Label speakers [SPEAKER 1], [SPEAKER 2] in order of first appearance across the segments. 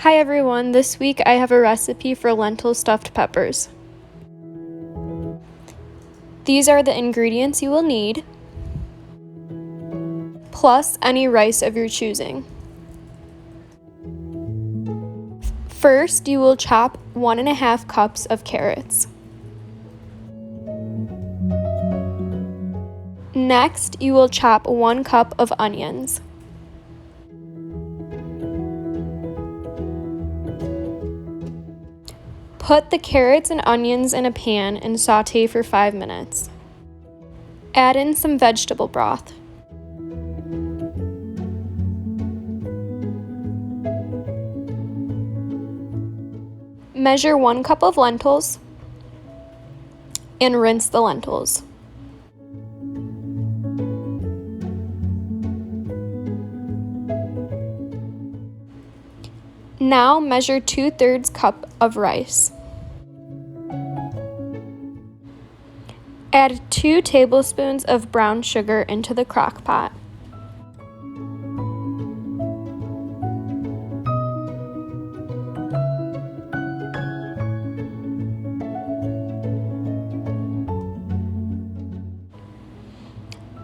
[SPEAKER 1] Hi everyone, this week I have a recipe for lentil stuffed peppers. These are the ingredients you will need, plus any rice of your choosing. First, you will chop 1.5 cups of carrots. Next, you will chop 1 cup of onions. Put the carrots and onions in a pan and sauté for 5 minutes. Add in some vegetable broth. Measure 1 cup of lentils and rinse the lentils. Now measure 2/3 cup of rice. Add 2 tablespoons of brown sugar into the crock pot.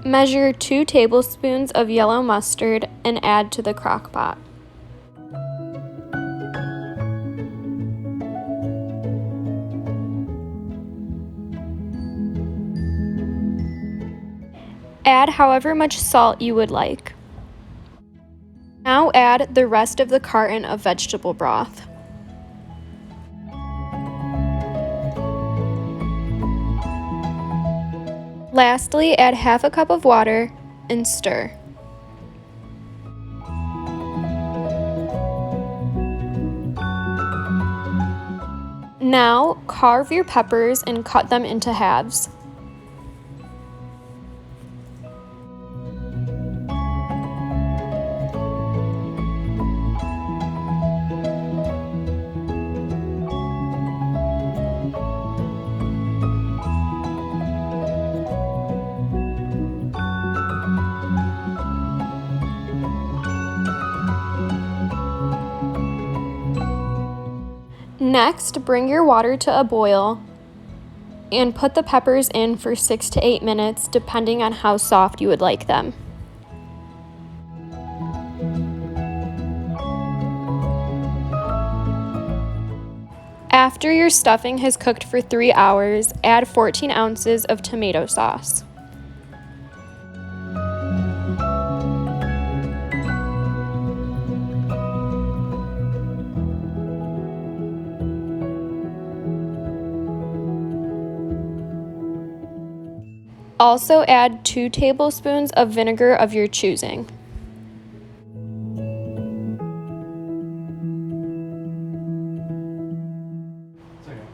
[SPEAKER 1] Measure 2 tablespoons of yellow mustard and add to the crock pot. Add however much salt you would like. Now add the rest of the carton of vegetable broth. Lastly, add 1/2 cup of water and stir. Now, carve your peppers and cut them into halves. Next, bring your water to a boil and put the peppers in for 6 to 8 minutes, depending on how soft you would like them. After your stuffing has cooked for 3 hours, add 14 ounces of tomato sauce. Also add 2 tablespoons of vinegar of your choosing.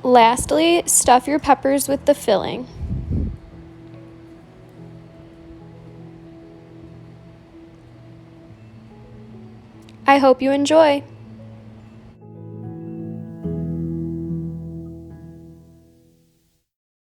[SPEAKER 1] Lastly, stuff your peppers with the filling. I hope you enjoy!